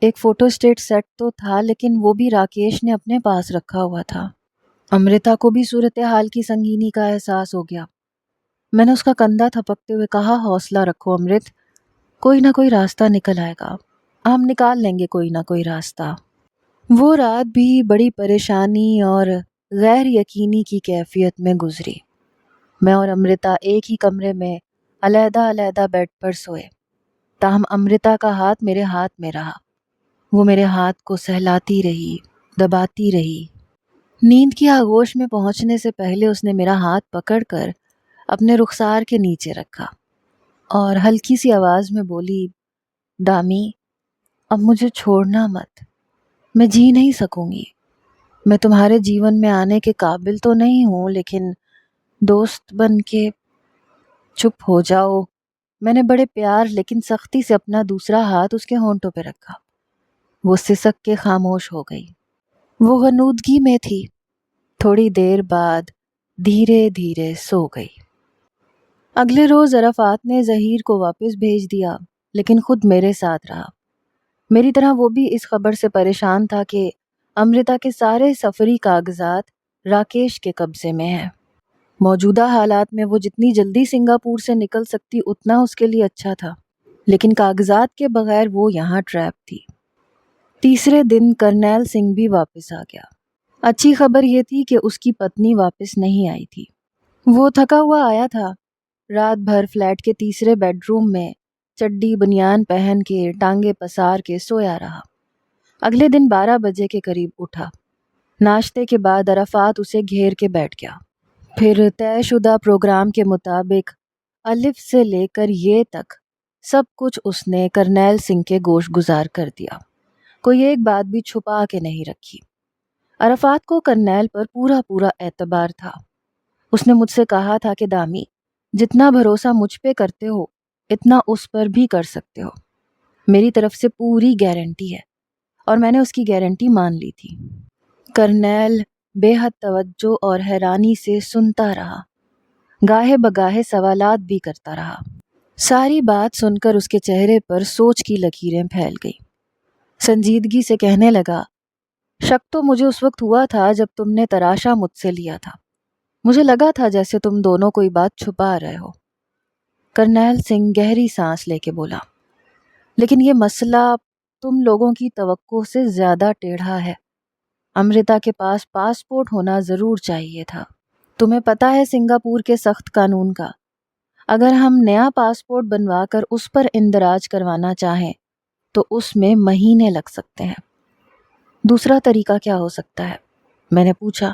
ایک فوٹو اسٹیٹ سیٹ تو تھا لیکن وہ بھی راکیش نے اپنے پاس رکھا ہوا تھا. امرتا کو بھی صورتحال کی سنگینی کا احساس ہو گیا. میں نے اس کا کندھا تھپکتے ہوئے کہا، حوصلہ رکھو امرت، کوئی نہ کوئی راستہ نکل آئے گا، ہم نکال لیں گے کوئی نہ کوئی راستہ. وہ رات بھی بڑی پریشانی اور غیر یقینی کی کیفیت میں گزری. میں اور امرتا ایک ہی کمرے میں علیحدہ علیحدہ بیڈ پر سوئے. تاہم امرتا کا ہاتھ میرے ہاتھ میں رہا. وہ میرے ہاتھ کو سہلاتی رہی، دباتی رہی. نیند کی آغوش میں پہنچنے سے پہلے اس نے میرا ہاتھ پکڑ کر اپنے رخسار کے نیچے رکھا اور ہلکی سی آواز میں بولی، دامی، اب مجھے چھوڑنا مت، میں جی نہیں سکوں گی. میں تمہارے جیون میں آنے کے قابل تو نہیں ہوں، لیکن دوست بن کے. چپ ہو جاؤ. میں نے بڑے پیار لیکن سختی سے اپنا دوسرا ہاتھ اس کے ہونٹوں پہ رکھا. وہ سسک کے خاموش ہو گئی. وہ غنودگی میں تھی. تھوڑی دیر بعد دھیرے دھیرے سو گئی. اگلے روز عرفات نے ظہیر کو واپس بھیج دیا لیکن خود میرے ساتھ رہا. میری طرح وہ بھی اس خبر سے پریشان تھا کہ امرتا کے سارے سفری کاغذات راکیش کے قبضے میں ہیں. موجودہ حالات میں وہ جتنی جلدی سنگاپور سے نکل سکتی اتنا اس کے لیے اچھا تھا، لیکن کاغذات کے بغیر وہ یہاں ٹریپ تھی. تیسرے دن کرنیل سنگھ بھی واپس آ گیا. اچھی خبر یہ تھی کہ اس کی پتنی واپس نہیں آئی تھی. وہ تھکا ہوا آیا تھا. رات بھر فلیٹ کے تیسرے بیڈ روم میں چڈی بنیان پہن کے ٹانگیں پسار کے سویا رہا. اگلے دن 12 بجے کے قریب اٹھا. ناشتے کے بعد عرفات اسے گھیر کے بیٹھ گیا. پھر طے شدہ پروگرام کے مطابق الف سے لے کر یہ تک سب کچھ اس نے کرنیل سنگھ کے گوش گزار کر دیا. کوئی ایک بات بھی چھپا کے نہیں رکھی. عرفات کو کرنیل پر پورا اعتبار تھا. اس نے مجھ سے کہا تھا کہ دامی، جتنا بھروسہ مجھ پہ کرتے ہو اتنا اس پر بھی کر سکتے ہو. میری طرف سے پوری گارنٹی ہے، اور میں نے اس کی گارنٹی مان لی تھی. کرنیل بے حد توجہ اور حیرانی سے سنتا رہا. گاہے بگاہے سوالات بھی کرتا رہا. ساری بات سن کر اس کے چہرے پر سوچ کی لکیریں پھیل گئی. سنجیدگی سے کہنے لگا، شک تو مجھے اس وقت ہوا تھا جب تم نے تراشا مجھ سے لیا تھا. مجھے لگا تھا جیسے تم دونوں کوئی بات چھپا رہے ہو. کرنیل سنگھ گہری سانس لے کے بولا، لیکن یہ مسئلہ تم لوگوں کی توقع سے زیادہ ٹیڑھا ہے. امرتا کے پاس پاسپورٹ ہونا ضرور چاہیے تھا. تمہیں پتہ ہے سنگاپور کے سخت قانون کا. اگر ہم نیا پاسپورٹ بنوا کر اس پر اندراج کروانا چاہیں تو اس میں مہینے لگ سکتے ہیں. دوسرا طریقہ کیا ہو سکتا ہے؟ میں نے پوچھا.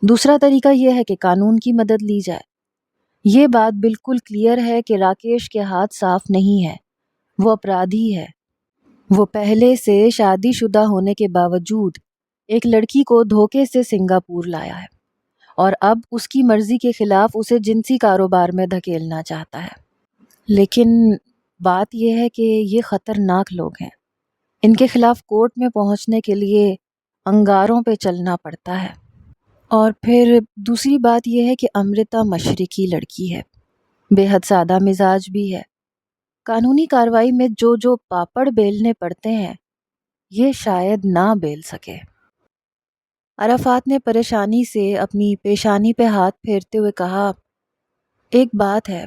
دوسرا طریقہ یہ ہے کہ قانون کی مدد لی جائے. یہ بات بالکل کلیئر ہے کہ راکیش کے ہاتھ صاف نہیں ہے. وہ اپرادھی ہے. وہ پہلے سے شادی شدہ ہونے کے باوجود ایک لڑکی کو دھوکے سے سنگاپور لایا ہے اور اب اس کی مرضی کے خلاف اسے جنسی کاروبار میں دھکیلنا چاہتا ہے. لیکن بات یہ ہے کہ یہ خطرناک لوگ ہیں. ان کے خلاف کورٹ میں پہنچنے کے لیے انگاروں پہ چلنا پڑتا ہے. اور پھر دوسری بات یہ ہے کہ امرتا مشرقی لڑکی ہے، بے حد سادہ مزاج بھی ہے. قانونی کارروائی میں جو پاپڑ بیلنے پڑتے ہیں یہ شاید نہ بیل سکے. عرفات نے پریشانی سے اپنی پیشانی پہ ہاتھ پھیرتے ہوئے کہا، ایک بات ہے،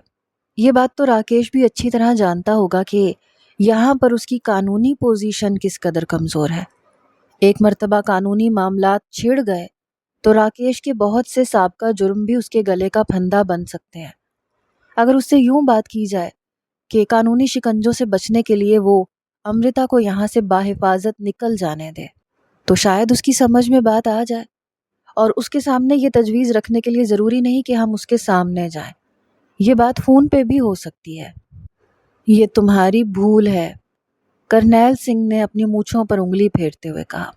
یہ بات تو راکیش بھی اچھی طرح جانتا ہوگا کہ یہاں پر اس کی قانونی پوزیشن کس قدر کمزور ہے. ایک مرتبہ قانونی معاملات چھڑ گئے تو راکیش کے بہت سے سابقہ جرم بھی اس کے گلے کا پھندا بن سکتے ہیں. اگر اس سے یوں بات کی جائے کہ قانونی شکنجوں سے بچنے کے لیے وہ امرتا کو یہاں سے باحفاظت نکل جانے دے تو شاید اس کی سمجھ میں بات آ جائے. اور اس کے سامنے یہ تجویز رکھنے کے لیے ضروری نہیں کہ ہم اس کے سامنے جائیں. یہ بات فون پہ بھی ہو سکتی ہے. یہ تمہاری بھول ہے، کرنیل سنگھ نے اپنی مونچھوں پر انگلی پھیرتے ہوئے کہا.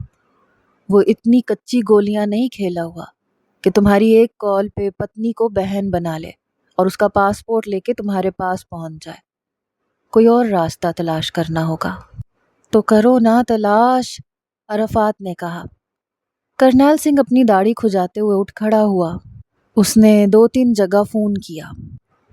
وہ اتنی کچی گولیاں نہیں کھیلا ہوا کہ تمہاری ایک کال پہ پتنی کو بہن بنا لے اور اس کا پاسپورٹ لے کے تمہارے پاس پہنچ جائے. کوئی اور راستہ تلاش کرنا ہوگا. تو کرو نا تلاش، عرفات نے کہا. کرنیل سنگھ اپنی داڑھی کھجاتے ہوئے اٹھ کھڑا ہوا. اس نے 2-3 جگہ فون کیا.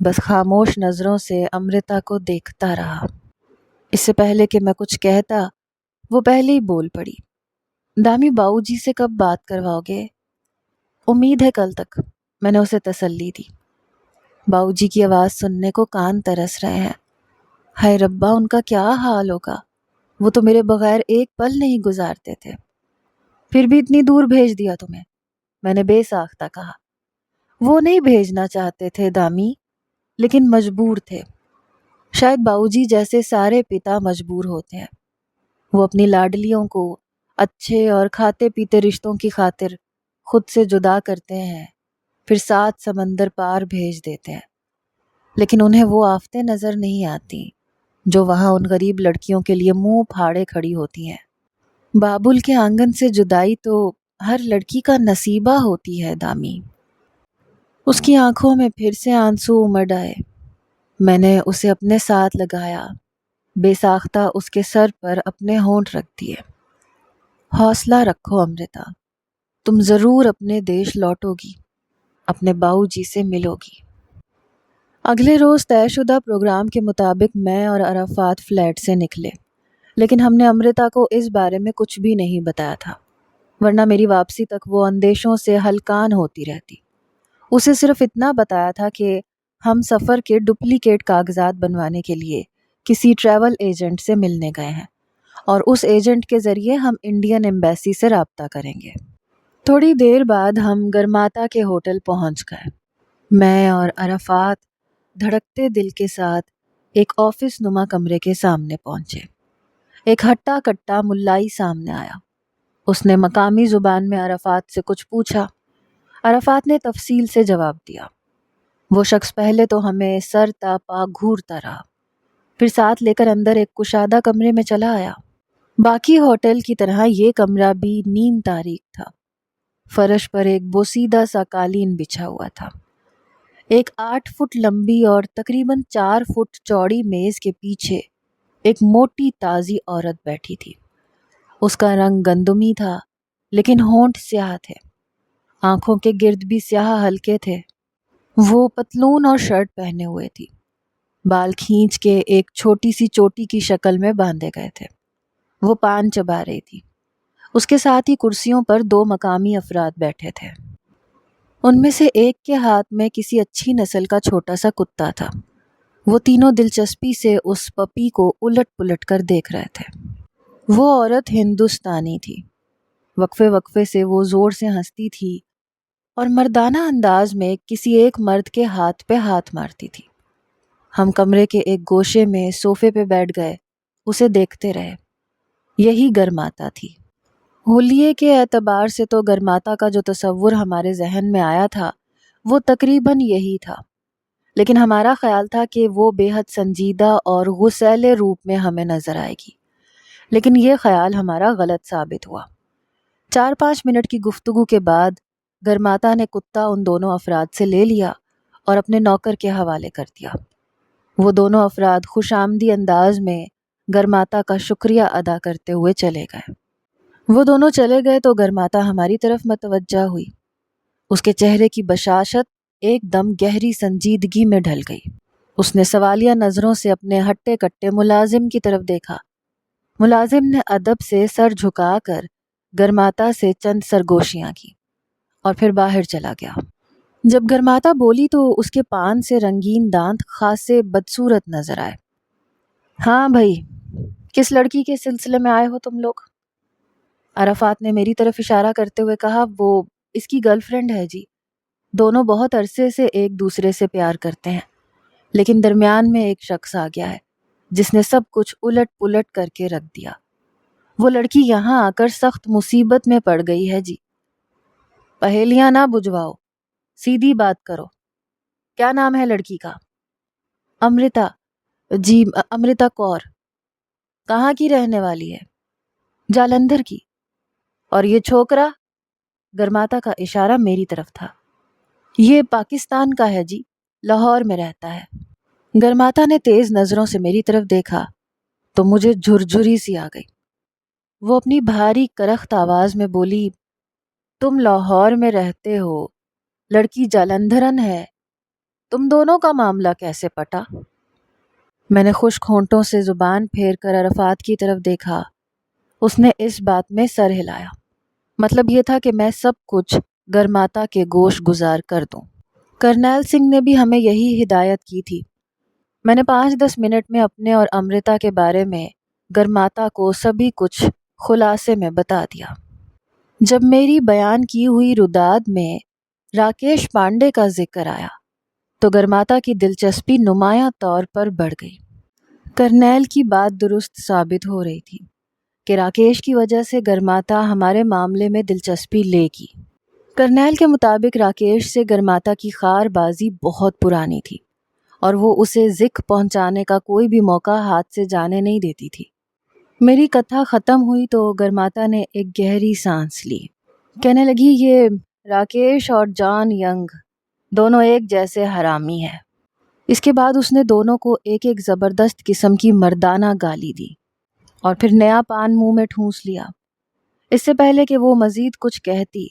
بس خاموش نظروں سے امرتا کو دیکھتا رہا۔ اس سے پہلے کہ میں کچھ کہتا وہ پہلے ہی بول پڑی۔ دامی باؤ جی سے کب بات کرواؤ گے؟ امید ہے کل تک، میں نے اسے تسلی دی۔ باؤ جی کی آواز سننے کو کان ترس رہے ہیں۔ ہائے ربا، ان کا کیا حال ہوگا، وہ تو میرے بغیر ایک پل نہیں گزارتے تھے۔ پھر بھی اتنی دور بھیج دیا تمہیں، میں نے بے ساختہ کہا۔ وہ نہیں بھیجنا چاہتے تھے دامی، لیکن مجبور تھے۔ شاید باؤ جی جیسے سارے پتا مجبور ہوتے ہیں۔ وہ اپنی لاڈلیوں کو اچھے اور کھاتے پیتے رشتوں کی خاطر خود سے جدا کرتے ہیں، پھر 7 سمندر پار بھیج دیتے ہیں، لیکن انہیں وہ آفتیں نظر نہیں آتی جو وہاں ان غریب لڑکیوں کے لیے منہ پھاڑے کھڑی ہوتی ہیں۔ بابل کے آنگن سے جدائی تو ہر لڑکی کا نصیبہ ہوتی ہے دامی۔ اس کی آنکھوں میں پھر سے آنسو امڈ آئے۔ میں نے اسے اپنے ساتھ لگایا، بے ساختہ اس کے سر پر اپنے ہونٹ رکھ دیے۔ حوصلہ رکھو امرتا، تم ضرور اپنے دیش لوٹو گی، اپنے باؤ جی سے ملو گی۔ اگلے روز طے شدہ پروگرام کے مطابق میں اور عرفات فلیٹ سے نکلے، لیکن ہم نے امرتا کو اس بارے میں کچھ بھی نہیں بتایا تھا، ورنہ میری واپسی تک وہ اندیشوں سے ہلکان ہوتی رہتی۔ اسے صرف اتنا بتایا تھا کہ ہم سفر کے ڈپلیکیٹ کاغذات بنوانے کے لیے کسی ٹریول ایجنٹ سے ملنے گئے ہیں، اور اس ایجنٹ کے ذریعے ہم انڈین ایمبیسی سے رابطہ کریں گے۔ تھوڑی دیر بعد ہم گرماتا کے ہوٹل پہنچ گئے۔ میں اور عرفات دھڑکتے دل کے ساتھ ایک آفس نما کمرے کے سامنے پہنچے۔ ایک ہٹا کٹا ملائی سامنے آیا۔ اس نے مقامی زبان میں عرفات سے کچھ پوچھا۔ عرفات نے تفصیل سے جواب دیا۔ وہ شخص پہلے تو ہمیں سر تا پا گھورتا رہا، پھر ساتھ لے کر اندر ایک کشادہ کمرے میں چلا آیا۔ باقی ہوٹل کی طرح یہ کمرہ بھی نیم تاریک تھا۔ فرش پر ایک بوسیدہ سا قالین بچھا ہوا تھا۔ ایک 8 فٹ لمبی اور تقریباً 4 فٹ چوڑی میز کے پیچھے ایک موٹی تازی عورت بیٹھی تھی۔ اس کا رنگ گندمی تھا، لیکن ہونٹ سیاہ تھے۔ آنکھوں کے گرد بھی سیاہ ہلکے تھے۔ وہ پتلون اور شرٹ پہنے ہوئے تھی۔ بال کھینچ کے ایک چھوٹی سی چوٹی کی شکل میں باندھے گئے تھے۔ وہ پان چبا رہی تھی۔ اس کے ساتھ ہی کرسیوں پر 2 مقامی افراد بیٹھے تھے۔ ان میں سے ایک کے ہاتھ میں کسی اچھی نسل کا چھوٹا سا کتا تھا۔ وہ تینوں دلچسپی سے اس پپی کو الٹ پلٹ کر دیکھ رہے تھے۔ وہ عورت ہندوستانی تھی۔ وقفے وقفے سے وہ زور سے ہنستی تھی اور مردانہ انداز میں کسی ایک مرد کے ہاتھ پہ ہاتھ مارتی تھی۔ ہم کمرے کے ایک گوشے میں صوفے پہ بیٹھ گئے، اسے دیکھتے رہے۔ یہی گرماتا تھی۔ حلیے کے اعتبار سے تو گرماتا کا جو تصور ہمارے ذہن میں آیا تھا وہ تقریباً یہی تھا، لیکن ہمارا خیال تھا کہ وہ بے حد سنجیدہ اور غسیلے روپ میں ہمیں نظر آئے گی، لیکن یہ خیال ہمارا غلط ثابت ہوا۔ 4-5 منٹ کی گفتگو کے بعد گرماتا نے کتا ان دونوں افراد سے لے لیا اور اپنے نوکر کے حوالے کر دیا۔ وہ دونوں افراد خوش آمدی انداز میں گرماتا کا شکریہ ادا کرتے ہوئے چلے گئے۔ وہ دونوں چلے گئے تو گرماتا ہماری طرف متوجہ ہوئی۔ اس کے چہرے کی بشاشت ایک دم گہری سنجیدگی میں ڈھل گئی۔ اس نے سوالیہ نظروں سے اپنے ہٹے کٹے ملازم کی طرف دیکھا۔ ملازم نے ادب سے سر جھکا کر گرماتا سے چند سرگوشیاں کی اور پھر باہر چلا گیا۔ جب گرماتا بولی تو اس کے پان سے رنگین دانت خاصے بدصورت نظر آئے۔ ہاں بھائی، کس لڑکی کے سلسلے میں آئے ہو تم لوگ؟ عرفات نے میری طرف اشارہ کرتے ہوئے کہا، وہ اس کی گرل فرینڈ ہے جی۔ دونوں بہت عرصے سے ایک دوسرے سے پیار کرتے ہیں، لیکن درمیان میں ایک شخص آ گیا ہے جس نے سب کچھ الٹ پلٹ کر کے رکھ دیا۔ وہ لڑکی یہاں آ کر سخت مصیبت میں پڑ گئی ہے جی۔ پہیلیاں نہ بجھواؤ، سیدھی بات کرو، کیا نام ہے لڑکی کا؟ امرتا جی، امرتا کور۔ کہاں کی رہنے والی ہے؟ جالندھر کی۔ اور یہ چھوکرا؟ گرماتا کا اشارہ میری طرف تھا۔ یہ پاکستان کا ہے جی، لاہور میں رہتا ہے۔ گرماتا نے تیز نظروں سے میری طرف دیکھا تو مجھے جھرجھری سی آ گئی۔ وہ اپنی بھاری کرخت آواز میں بولی، تم لاہور میں رہتے ہو، لڑکی جالندھرن ہے، تم دونوں کا معاملہ کیسے پٹا؟ میں نے خشک ہونٹوں سے زبان پھیر کر عرفات کی طرف دیکھا۔ اس نے اس بات میں سر ہلایا۔ مطلب یہ تھا کہ میں سب کچھ گرماتا کے گوش گزار کر دوں۔ کرنیل سنگھ نے بھی ہمیں یہی ہدایت کی تھی۔ میں نے 5-10 منٹ میں اپنے اور امرتا کے بارے میں گرماتا کو سبھی کچھ خلاصے میں بتا دیا۔ جب میری بیان کی ہوئی رداد میں راکیش پانڈے کا ذکر آیا تو گرماتا کی دلچسپی نمایاں طور پر بڑھ گئی۔ کرنیل کی بات درست ثابت ہو رہی تھی کہ راکیش کی وجہ سے گرماتا ہمارے معاملے میں دلچسپی لے گی۔ کرنیل کے مطابق راکیش سے گرماتا کی خار بازی بہت پرانی تھی اور وہ اسے ذکر پہنچانے کا کوئی بھی موقع ہاتھ سے جانے نہیں دیتی تھی۔ میری کتھا ختم ہوئی تو گرماتا نے ایک گہری سانس لی۔ کہنے لگی، یہ راکیش اور جان ینگ دونوں ایک جیسے حرامی ہیں۔ اس کے بعد اس نے دونوں کو ایک ایک زبردست قسم کی مردانہ گالی دی اور پھر نیا پان منہ میں ٹھونس لیا۔ اس سے پہلے کہ وہ مزید کچھ کہتی،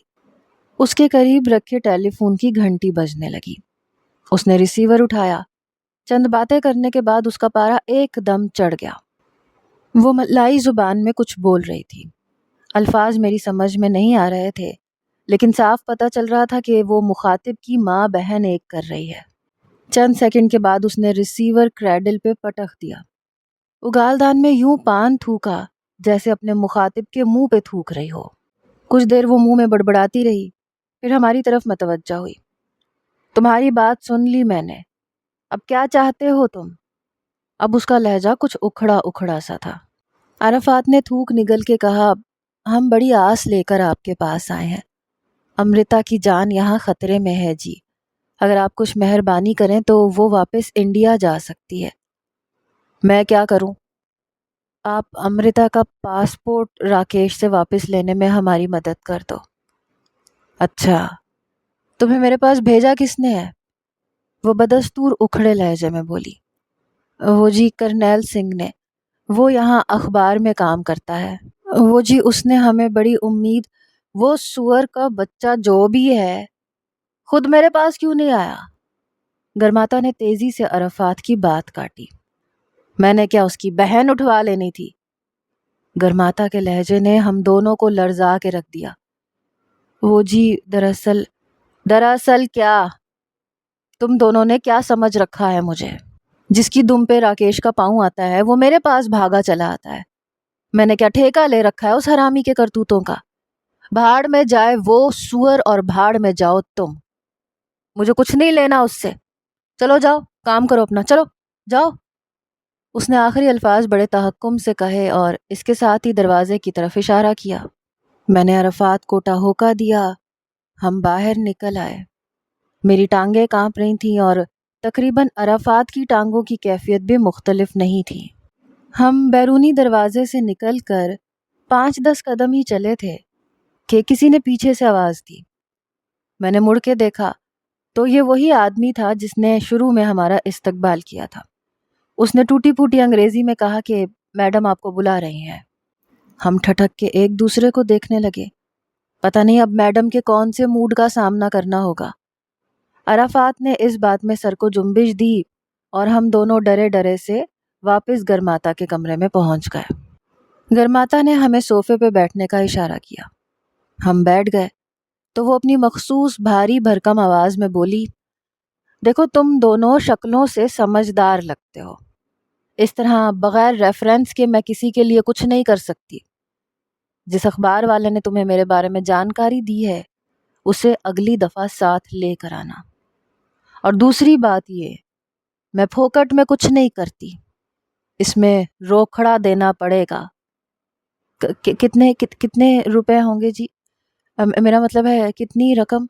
اس کے قریب رکھے ٹیلی فون کی گھنٹی بجنے لگی۔ اس نے ریسیور اٹھایا۔ چند باتیں کرنے کے بعد اس کا پارا ایک دم چڑھ گیا۔ وہ ملائی زبان میں کچھ بول رہی تھی۔ الفاظ میری سمجھ میں نہیں آ رہے تھے، لیکن صاف پتہ چل رہا تھا کہ وہ مخاطب کی ماں بہن ایک کر رہی ہے۔ چند سیکنڈ کے بعد اس نے ریسیور کریڈل پہ پٹخ دیا۔ اگالدان میں یوں پان تھوکا جیسے اپنے مخاطب کے منہ پہ تھوک رہی ہو۔ کچھ دیر وہ منہ میں بڑبڑاتی رہی، پھر ہماری طرف متوجہ ہوئی۔ تمہاری بات سن لی میں نے، اب کیا چاہتے ہو تم؟ اب اس کا لہجہ کچھ اکھڑا اکھڑا سا تھا۔ عرفات نے تھوک نگل کے کہا، ہم بڑی آس لے کر آپ کے پاس آئے ہیں۔ امرتا کی جان یہاں خطرے میں ہے جی۔ اگر آپ کچھ مہربانی کریں تو وہ واپس انڈیا جا سکتی ہے۔ میں کیا کروں؟ آپ امرتا کا پاسپورٹ راکیش سے واپس لینے میں ہماری مدد کر دو۔ اچھا، تمہیں میرے پاس بھیجا کس نے ہے؟ وہ بدستور اکھڑے لہجے میں بولی۔ وہ جی کرنیل سنگھ نے، وہ یہاں اخبار میں کام کرتا ہے۔ وہ جی اس نے ہمیں بڑی امید، وہ سور کا بچہ جو بھی ہے خود میرے پاس کیوں نہیں آیا؟ گرماتا نے تیزی سے عرفات کی بات کاٹی۔ میں نے کیا اس کی بہن اٹھوا لینی تھی؟ گرماتا کے لہجے نے ہم دونوں کو لرزا کے رکھ دیا۔ وہ جی دراصل کیا؟ تم دونوں نے کیا سمجھ رکھا ہے مجھے؟ جس کی دم پہ راکیش کا پاؤں آتا ہے وہ میرے پاس بھاگا چلا آتا ہے۔ میں نے کیا ٹھیکہ لے رکھا ہے اس حرامی کے کرتوتوں کا؟ بھاڑ میں جائے وہ سور اور بھاڑ میں جاؤ تم۔ مجھے کچھ نہیں لینا اس سے۔ چلو جاؤ، کام کرو اپنا، چلو جاؤ۔ اس نے آخری الفاظ بڑے تحکم سے کہے اور اس کے ساتھ ہی دروازے کی طرف اشارہ کیا۔ میں نے عرفات کو ٹہوکا دیا۔ ہم باہر نکل آئے۔ میری ٹانگیں کانپ رہی تھیں اور تقریباً عرفات کی ٹانگوں کی کیفیت بھی مختلف نہیں تھی۔ ہم بیرونی دروازے سے نکل کر 5-10 قدم ہی چلے تھے کہ کسی نے پیچھے سے آواز دی۔ میں نے مڑ کے دیکھا تو یہ وہی آدمی تھا جس نے شروع میں ہمارا استقبال کیا تھا۔ اس نے ٹوٹی پھوٹی انگریزی میں کہا کہ میڈم آپ کو بلا رہی ہیں۔ ہم ٹھٹک کے ایک دوسرے کو دیکھنے لگے۔ پتہ نہیں اب میڈم کے کون سے موڈ کا سامنا کرنا ہوگا۔ عرفات نے اس بات میں سر کو جنبش دی اور ہم دونوں ڈرے ڈرے سے واپس گرماتا کے کمرے میں پہنچ گئے۔ گرماتا نے ہمیں صوفے پہ بیٹھنے کا اشارہ کیا۔ ہم بیٹھ گئے تو وہ اپنی مخصوص بھاری بھرکم آواز میں بولی، دیکھو تم دونوں شکلوں سے سمجھدار لگتے ہو، اس طرح بغیر ریفرنس کے میں کسی کے لیے کچھ نہیں کر سکتی۔ جس اخبار والے نے تمہیں میرے بارے میں جانکاری دی ہے اسے اگلی دفعہ ساتھ لے کر آنا۔ اور دوسری بات یہ، میں پھوکٹ میں کچھ نہیں کرتی، اس میں روکھڑا دینا پڑے گا۔ کتنے روپے ہوں گے جی؟ میرا مطلب ہے کتنی رقم؟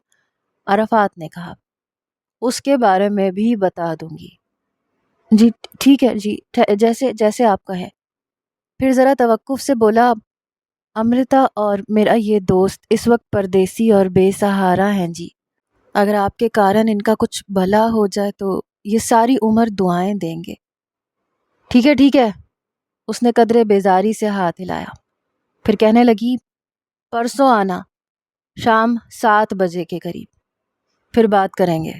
عرفات نے کہا۔ اس کے بارے میں بھی بتا دوں گی۔ جی ٹھیک ہے جی، جیسے آپ کہیں۔ پھر ذرا توقف سے بولا، امرتا اور میرا یہ دوست اس وقت پردیسی اور بے سہارا ہیں جی۔ اگر آپ کے کارن ان کا کچھ بھلا ہو جائے تو یہ ساری عمر دعائیں دیں گے۔ ٹھیک ہے، اس نے قدرے بیزاری سے ہاتھ ہلایا۔ پھر کہنے لگی، پرسوں آنا شام 7 بجے کے قریب، پھر بات کریں گے۔